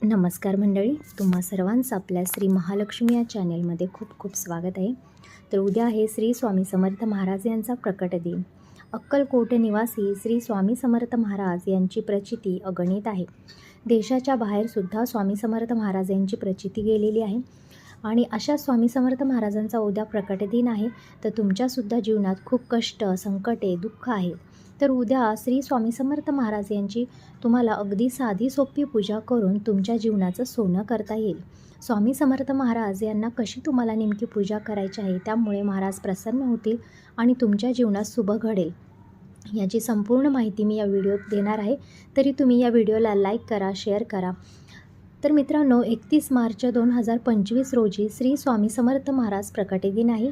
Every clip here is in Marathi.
नमस्कार मंडळी, तुम्हा सर्वांचं आपल्या श्री महालक्ष्मी या चॅनेलमध्ये खूप खूप स्वागत आहे. तर उद्या आहे श्री स्वामी समर्थ महाराज यांचा प्रकट दिन. अक्कलकोट निवासी श्री स्वामी समर्थ महाराज यांची प्रचिती अगणित आहे. देशाच्या बाहेरसुद्धा स्वामी समर्थ महाराज यांची प्रचिती गेलेली आहे. आणि अशा स्वामी समर्थ महाराजांचा उद्या प्रकट दिन आहे. तर तुमच्यासुद्धा जीवनात खूप कष्ट, संकटे, दुःख आहेत. तर उद्या श्री स्वामी समर्थ महाराज यांची तुम्हाला अगदी साधी सोपी पूजा करून तुमच्या जीवनाचं सोनं करता येईल. स्वामी समर्थ महाराज यांना कशी तुम्हाला नेमकी पूजा करायची आहे, त्यामुळे महाराज प्रसन्न होतील आणि तुमच्या जीवनात शुभ घडेल, याची संपूर्ण माहिती मी या व्हिडिओत देणार आहे. तरी तुम्ही या व्हिडिओला लाईक करा, शेअर करा. तर मित्रांनो, 31 मार्च 2025 रोजी श्री स्वामी समर्थ महाराज प्रकट दिन आहे.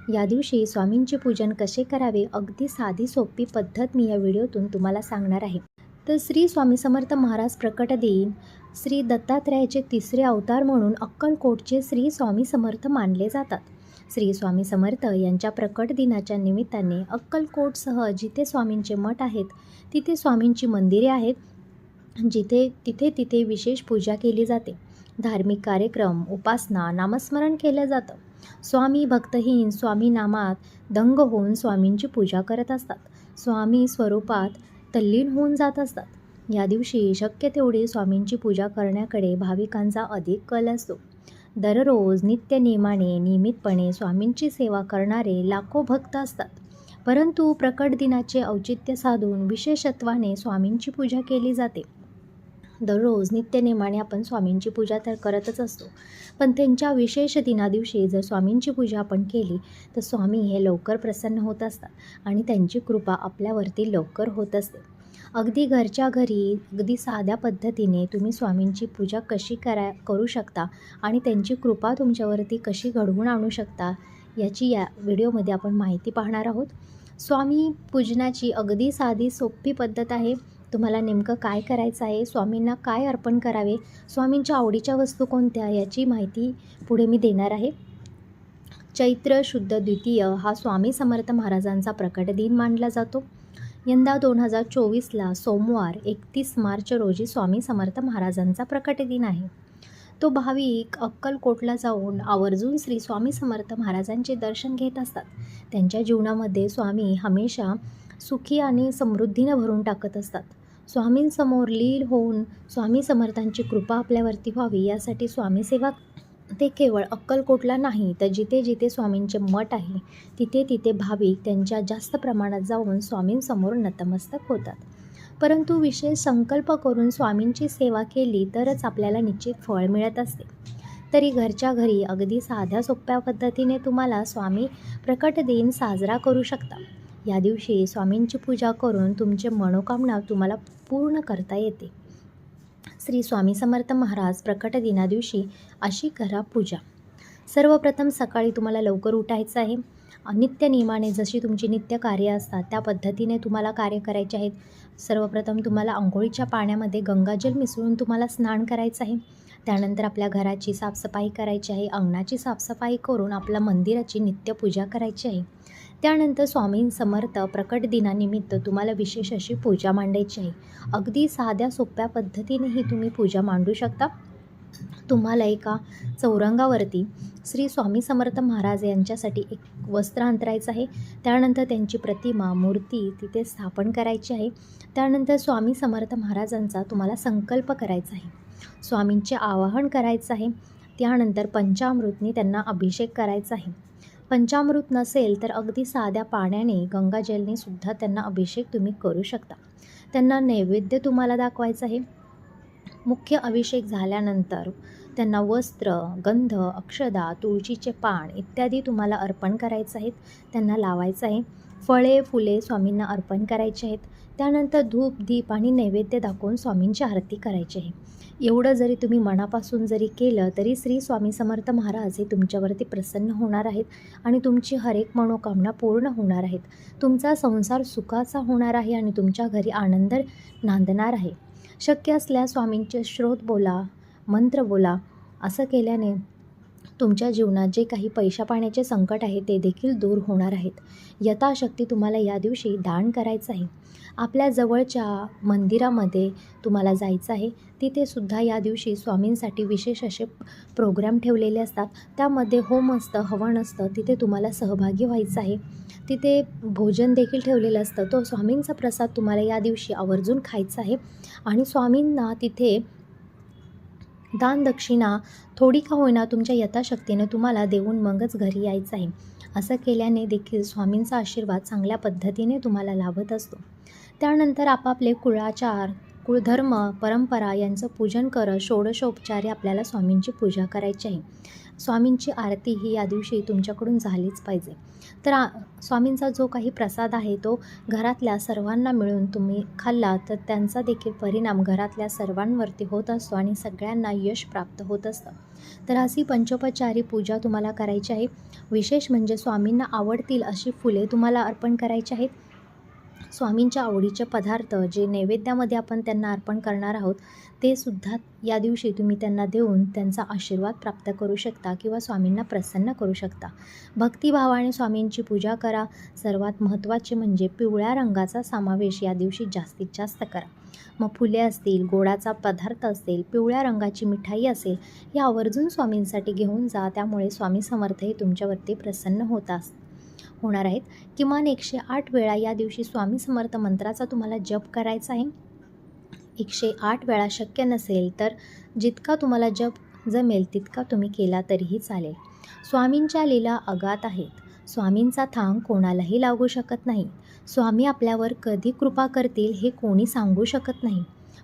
या दिवशी स्वामींचे पूजन कसे करावे, अगदी साधी सोपी पद्धत मी या व्हिडिओतून तुम्हाला सांगणार आहे. तर श्री स्वामी समर्थ महाराज प्रकट दिन श्री दत्तात्रयाचे तिसरे अवतार म्हणून अक्कलकोटचे श्री स्वामी समर्थ मानले जातात. श्री स्वामी समर्थ यांच्या प्रकट दिनाच्या निमित्ताने अक्कलकोटसह जिथे स्वामींचे मठ आहेत, तिथे स्वामींची मंदिरे आहेत, तिथे विशेष पूजा केली जाते. धार्मिक कार्यक्रम, उपासना, नामस्मरण केलं जातं. स्वामी भक्तहीन स्वामी नामात दंग होऊन स्वामींची पूजा करत असतात. स्वामी स्वरूपात तल्लीन होऊन जात असतात. या दिवशी शक्य तेवढी स्वामींची पूजा करण्याकडे भाविकांचा अधिक कल असतो. दररोज नित्यनेमाने नियमितपणे स्वामींची सेवा करणारे लाखो भक्त असतात. परंतु प्रकट दिनाचे औचित्य साधून विशेषत्वाने स्वामींची पूजा केली जाते. दररोज नित्यनेमाने आपण स्वामींची पूजा तर करतच असतो, पण त्यांच्या विशेष दिनादिवशी जर स्वामींची पूजा आपण केली तर स्वामी हे लवकर प्रसन्न होत असतात आणि त्यांची कृपा आपल्यावरती लवकर होत असते. अगदी घरच्या घरी अगदी साध्या पद्धतीने तुम्ही स्वामींची पूजा कशी करू शकता आणि त्यांची कृपा तुमच्यावरती कशी घडवून आणू शकता, याची या व्हिडिओमध्ये आपण माहिती पाहणार आहोत. स्वामी पूजनाची अगदी साधी सोपी पद्धत आहे. तुम्हाला नेमकं काय करायचं आहे, स्वामींना काय अर्पण करावे, स्वामींच्या आवडीच्या वस्तू कोणत्या, याची माहिती पुढे मी देणार आहे. चैत्र शुद्ध द्वितीय हा स्वामी समर्थ महाराजांचा प्रकट दिन मानला जातो. यंदा 2024ला सोमवार 31 मार्च रोजी स्वामी समर्थ महाराजांचा प्रकट दिन आहे. तो भाविक अक्कलकोटला जाऊन आवर्जून श्री स्वामी समर्थ महाराजांचे दर्शन घेत असतात. त्यांच्या जीवनामध्ये स्वामी हमेशा सुखी आणि समृद्धीनं भरून टाकत असतात. स्वामींसमोर लीन होऊन स्वामी समर्थांची कृपा आपल्यावरती व्हावी, यासाठी स्वामी सेवा ते केवळ अक्कलकोटला नाही तर जिथे जिथे स्वामींचे मठ आहे तिथे भाविक त्यांच्या जास्त प्रमाणात जाऊन स्वामींसमोर नतमस्तक होतात. परंतु विशेष संकल्प करून स्वामींची सेवा केली तरच आपल्याला निश्चित फळ मिळत असते. तरी घरच्या घरी अगदी साध्या सोप्या पद्धतीने तुम्हाला स्वामी प्रकट दिन साजरा करू शकता. या दिवशी स्वामींची पूजा करून तुमचे मनोकामना तुम्हाला पूर्ण करता येते. श्री स्वामी समर्थ महाराज प्रकट दिनादिवशी अशी करा पूजा. सर्वप्रथम सकाळी तुम्हाला लवकर उठायचं आहे. नित्य नियमाने जशी तुमची नित्य कार्य असतात त्या पद्धतीने तुम्हाला कार्य करायचे आहेत. सर्वप्रथम तुम्हाला अंघोळीच्या पाण्यामध्ये गंगाजल मिसळून तुम्हाला स्नान करायचं आहे. त्यानंतर आपल्या घराची साफसफाई करायची आहे. अंगणाची साफसफाई करून आपल्या मंदिराची नित्यपूजा करायची आहे. त्यानंतर स्वामी समर्थ प्रकट दिनानिमित्त तुम्हाला विशेष अशी पूजा मांडायची आहे. अगदी साध्या सोप्या पद्धतीने ही तुम्ही पूजा मांडू शकता. तुम्हाला एका चौरंगावरती श्री स्वामी समर्थ महाराज यांच्यासाठी एक वस्त्र अंतरायचं आहे. त्यानंतर त्यांची प्रतिमा, मूर्ती तिथे स्थापन करायची आहे. त्यानंतर स्वामी समर्थ महाराजांचा तुम्हाला संकल्प करायचा आहे. स्वामींचे आवाहन करायचं आहे. त्यानंतर पंचामृतनी त्यांना अभिषेक करायचा आहे. पंचामृत नसेल तर अगदी साध्या पाण्याने, गंगाजलने सुद्धा त्यांना अभिषेक तुम्ही करू शकता. त्यांना नैवेद्य तुम्हाला दाखवायचं आहे. मुख्य अभिषेक झाल्यानंतर त्यांना वस्त्र, गंध, अक्षदा, तुळशीचे पान इत्यादी तुम्हाला अर्पण करायचं आहेत. त्यांना लावायचं आहे. फळे, फुले स्वामींना अर्पण करायचे आहेत. त्यानंतर धूप, दीप आणि नैवेद्य दाखवून स्वामींची आरती करायची आहे. एवढं जरी तुम्ही मनापासून जरी केलं तरी श्री स्वामी समर्थ महाराज हे तुमच्यावरती प्रसन्न होणार आहेत आणि तुमची हर एक मनोकामना पूर्ण होणार आहेत. तुमचा संसार सुखाचा होणार आहे आणि तुमच्या घरी आनंद नांदणार आहे. शक्य असल्यास स्वामींचे श्रोत बोला, मंत्र बोला. असं केल्याने तुमच्या जीवनात जे काही पैशा पाण्याचे संकट आहे ते देखील दूर होणार आहेत. यथाशक्ती तुम्हाला या दिवशी दान करायचं आहे. आपल्या जवळच्या मंदिरामध्ये तुम्हाला जायचं आहे. तिथे सुद्धा या दिवशी स्वामींसाठी विशेष असे प्रोग्राम ठेवलेले असतात. त्यामध्ये होम असतं, हवन असतं. तिथे तुम्हाला सहभागी व्हायचं आहे. तिथे भोजन देखील ठेवलेलं असतं. तो स्वामींचा प्रसाद तुम्हाला या दिवशी आवर्जून खायचा आहे आणि स्वामींना तिथे दानदक्षिणा थोडी का होईना तुमच्या यथाशक्तीने तुम्हाला देऊन मगच घरी यायचं आहे. असं केल्याने देखील स्वामींचा आशीर्वाद चांगल्या पद्धतीने तुम्हाला लाभत असतो. त्यानंतर आपापले कुळाचार, कुळधर्म, परंपरा यांचं पूजन करत षोडशोपचारे आपल्याला स्वामींची पूजा करायची आहे. स्वामींची आरती ही या दिवशी तुमच्याकडून झालीच पाहिजे. तर स्वामींचा जो काही प्रसाद आहे तो घरातल्या सर्वांना मिळून तुम्ही खाल्ला तर त्यांचा देखील परिणाम घरातल्या सर्वांवरती होत असतो आणि सगळ्यांना यश प्राप्त होत असतं. तर अशी पंचोपचारी पूजा तुम्हाला करायची आहे. विशेष म्हणजे स्वामींना आवडतील अशी फुले तुम्हाला अर्पण करायची आहेत. स्वामींच्या आवडीचे पदार्थ जे नैवेद्यामध्ये आपण त्यांना अर्पण करणार आहोत ते सुद्धा या दिवशी तुम्ही त्यांना देऊन त्यांचा आशीर्वाद प्राप्त करू शकता किंवा स्वामींना प्रसन्न करू शकता. भक्तिभावाने स्वामींची पूजा करा. सर्वात महत्त्वाचे म्हणजे पिवळ्या रंगाचा समावेश या दिवशी जास्तीत जास्त करा. मग फुले असतील, गोडाचा पदार्थ असेल, पिवळ्या रंगाची मिठाई असेल, हे आवर्जून स्वामींसाठी घेऊन जा. त्यामुळे स्वामी समर्थ हे तुमच्यावरती प्रसन्न होणार आहेत. किमान 108 वेळा या दिवशी स्वामी समर्थ मंत्राचा तुम्हाला जप करायचा आहे. 108 वेळा शक्य नसेल तर जितका तुम्हाला जप जमेल तितका तुम्ही केला तरीही चालेल. स्वामींच्या लीला अगाध आहेत. स्वामींचा थांग कोणालाही लागू शकत नाही. स्वामी आपल्यावर कधी कृपा करतील हे कोणी सांगू शकत नाही.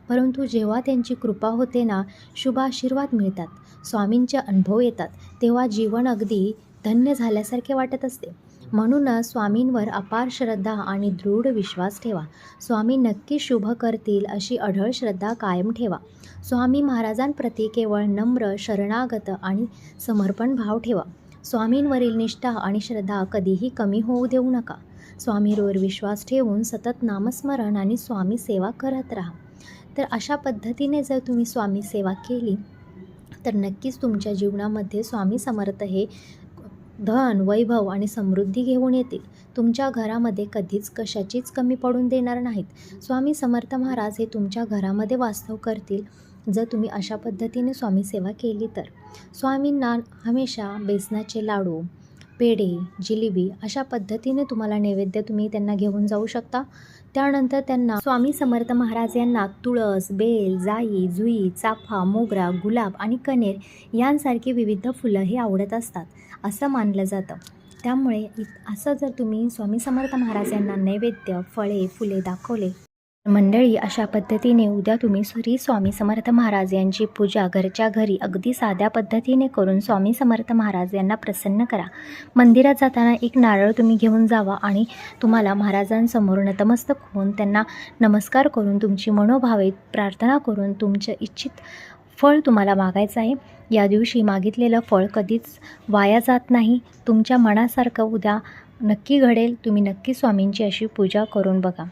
परंतु जेव्हा त्यांची कृपा होते ना, शुभ आशीर्वाद मिळतात, स्वामींचे अनुभव येतात, तेव्हा जीवन अगदी धन्य झाल्यासारखे वाटत असते. म्हणूनच स्वामींवर अपार श्रद्धा आणि दृढ विश्वास ठेवा. स्वामी नक्की शुभ करतील अशी अढळ श्रद्धा कायम ठेवा. स्वामी महाराजांप्रती केवळ नम्र, शरणागत आणि समर्पण भाव ठेवा. स्वामींवरील निष्ठा आणि श्रद्धा कधीही कमी होऊ देऊ नका. स्वामींवर विश्वास ठेवून सतत नामस्मरण आणि स्वामी सेवा करत राहा. तर अशा पद्धतीने जर तुम्ही स्वामी सेवा केली तर नक्कीच तुमच्या जीवनामध्ये स्वामी समर्थ हे धन, वैभव आणि समृद्धी घेऊन येतील. तुमच्या घरामध्ये कधीच कशाचीच कमी पडून देणार नाहीत. स्वामी समर्थ महाराज हे तुमच्या घरामध्ये वास्तव करतील जर तुम्ही अशा पद्धतीने स्वामी सेवा केली तर. स्वामींना हमेशा बेसनाचे लाडू, पेढे, जिलेबी अशा पद्धतीने तुम्हाला नैवेद्य तुम्ही त्यांना घेऊन जाऊ शकता. त्यानंतर त्यांना स्वामी समर्थ महाराज यांना तुळस, बेल, जाई, जुई, चाफा, मोगरा, गुलाब आणि कनेर यांसारखी विविध फुलं हे आवडत असतात असं मानलं जातं. त्यामुळे असं जर तुम्ही स्वामी समर्थ महाराज यांना नैवेद्य, फळे, फुले दाखवले मंडळी, अशा पद्धतीने उद्या तुम्ही श्री स्वामी समर्थ महाराज यांची पूजा घरच्या घरी अगदी साध्या पद्धतीने करून स्वामी समर्थ महाराज यांना प्रसन्न करा. मंदिरात जाताना एक नारळ तुम्ही घेऊन जावा आणि तुम्हाला महाराजांसमोर नतमस्तक होऊन त्यांना नमस्कार करून तुमची मनोभावे प्रार्थना करून तुमचं इच्छित फळ तुम्हाला मागायचं आहे. या दिवशी मागितलेलं फळ कधीच वाया जात नाही. तुमच्या मनासारखं उद्या नक्की घडेल. तुम्ही नक्की स्वामींची अशी पूजा करून बघा.